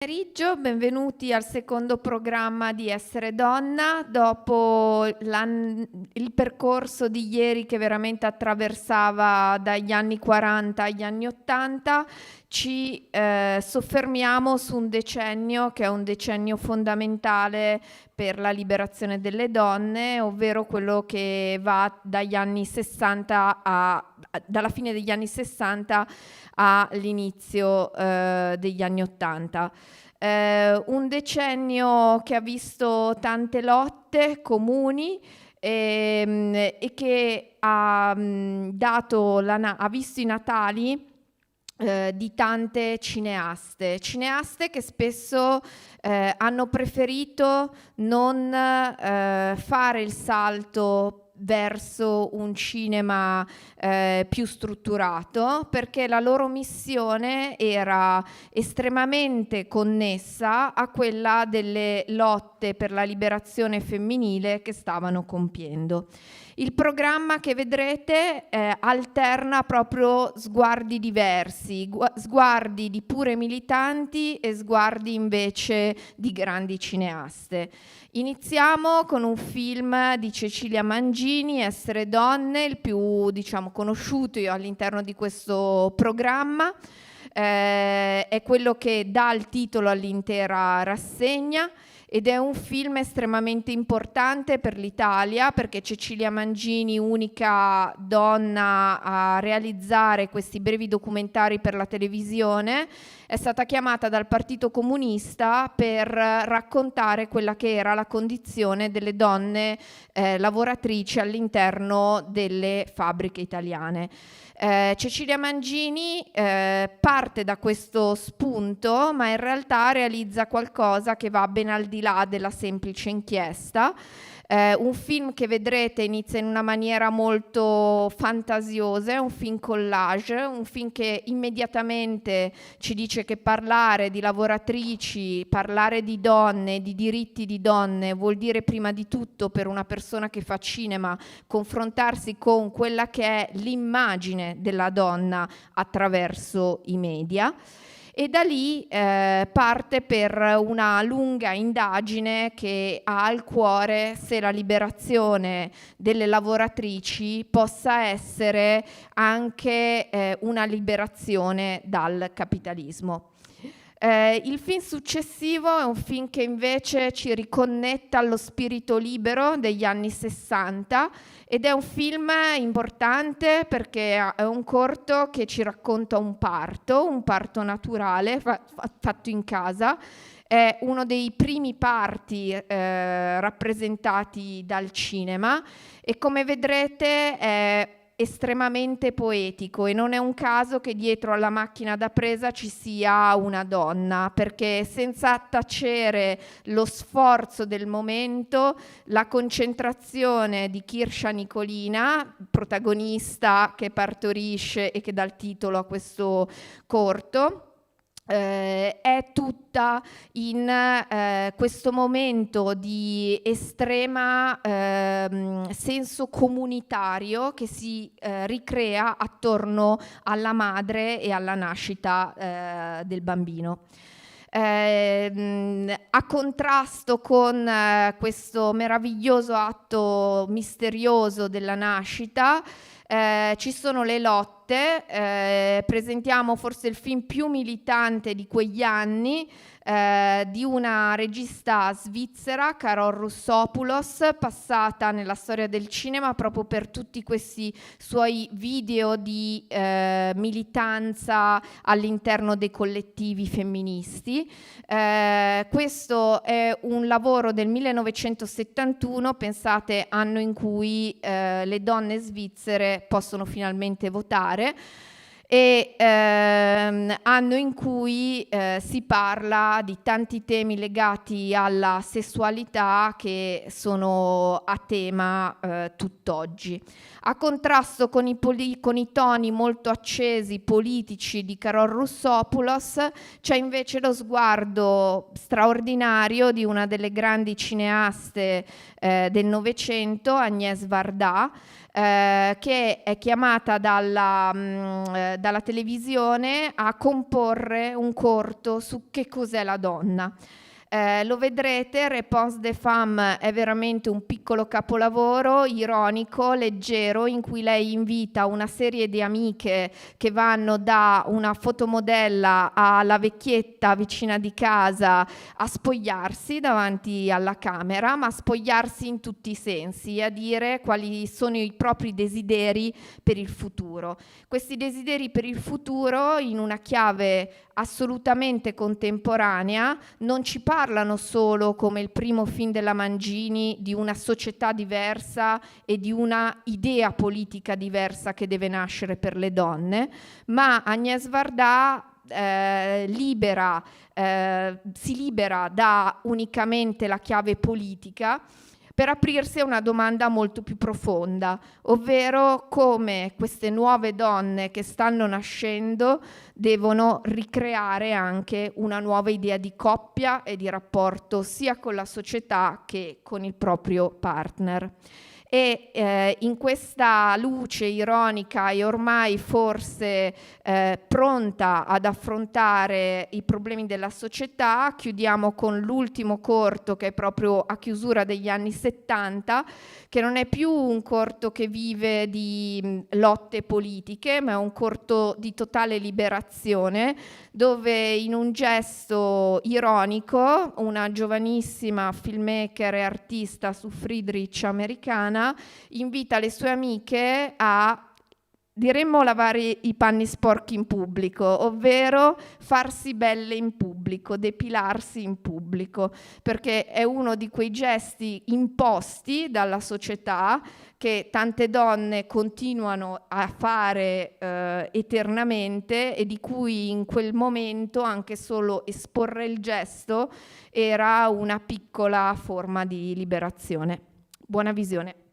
Pomeriggio, benvenuti al secondo programma di Essere Donna. Dopo il percorso di ieri che veramente attraversava dagli anni 40 agli anni 80, ci soffermiamo su un decennio che è un decennio fondamentale per la liberazione delle donne, ovvero quello che va dagli anni 60 dalla fine degli anni 60 all'inizio degli anni 80. Un decennio che ha visto tante lotte comuni e che ha visto i natali di tante cineaste che spesso hanno preferito non fare il salto verso un cinema più strutturato, perché la loro missione era estremamente connessa a quella delle lotte per la liberazione femminile che stavano compiendo. Il programma che vedrete alterna proprio sguardi diversi, sguardi di pure militanti e sguardi invece di grandi cineaste. Iniziamo con un film di Cecilia Mangini, Essere donne, il più conosciuto all'interno di questo programma. È quello che dà il titolo all'intera rassegna ed è un film estremamente importante per l'Italia, perché Cecilia Mangini, unica donna a realizzare questi brevi documentari per la televisione, è stata chiamata dal Partito Comunista per raccontare quella che era la condizione delle donne lavoratrici all'interno delle fabbriche italiane. Cecilia Mangini parte da questo spunto, ma in realtà realizza qualcosa che va ben al di là della semplice inchiesta. Un film che vedrete inizia in una maniera molto fantasiosa, è un film collage, un film che immediatamente ci dice che parlare di lavoratrici, parlare di donne, di diritti di donne, vuol dire prima di tutto, per una persona che fa cinema, confrontarsi con quella che è l'immagine della donna attraverso i media. E da lì parte per una lunga indagine che ha al cuore se la liberazione delle lavoratrici possa essere anche una liberazione dal capitalismo. Il film successivo è un film che invece ci riconnetta allo spirito libero degli anni 60 ed è un film importante perché è un corto che ci racconta un parto naturale fatto in casa. È uno dei primi parti rappresentati dal cinema e, come vedrete, è estremamente poetico e non è un caso che dietro alla macchina da presa ci sia una donna, perché senza tacere lo sforzo del momento, la concentrazione di Kirsha Nicolina, protagonista che partorisce e che dà il titolo a questo corto, è tutta in questo momento di estrema senso comunitario che si ricrea attorno alla madre e alla nascita del bambino. A contrasto con questo meraviglioso atto misterioso della nascita, ci sono le lotte. Presentiamo forse il film più militante di quegli anni, di una regista svizzera, Carole Russopoulos, passata nella storia del cinema proprio per tutti questi suoi video di militanza all'interno dei collettivi femministi. Questo è un lavoro del 1971, pensate, anno in cui le donne svizzere possono finalmente votare, e anno in cui si parla di tanti temi legati alla sessualità che sono a tema tutt'oggi. A contrasto con i toni molto accesi politici di Carole Russopoulos c'è invece lo sguardo straordinario di una delle grandi cineaste del Novecento, Agnès Varda, che è chiamata dalla televisione a comporre un corto su che cos'è la donna. Lo vedrete, Réponse des Femmes è veramente un piccolo capolavoro, ironico, leggero, in cui lei invita una serie di amiche che vanno da una fotomodella alla vecchietta vicina di casa a spogliarsi davanti alla camera, ma spogliarsi in tutti i sensi, a dire quali sono i propri desideri per il futuro. Questi desideri per il futuro, in una chiave assolutamente contemporanea, non ci parlano solo, come il primo film della Mangini, di una società diversa e di una idea politica diversa che deve nascere per le donne, ma Agnès Varda si libera da unicamente la chiave politica per aprirsi a una domanda molto più profonda, ovvero come queste nuove donne che stanno nascendo devono ricreare anche una nuova idea di coppia e di rapporto sia con la società che con il proprio partner. E in questa luce ironica e ormai forse pronta ad affrontare i problemi della società, chiudiamo con l'ultimo corto, che è proprio a chiusura degli anni 70, che non è più un corto che vive di lotte politiche, ma è un corto di totale liberazione, dove in un gesto ironico una giovanissima filmmaker e artista su Friedrich americana invita le sue amiche a, diremmo, lavare i panni sporchi in pubblico, ovvero farsi belle in pubblico, depilarsi in pubblico, perché è uno di quei gesti imposti dalla società che tante donne continuano a fare eternamente e di cui in quel momento anche solo esporre il gesto era una piccola forma di liberazione. Buona visione.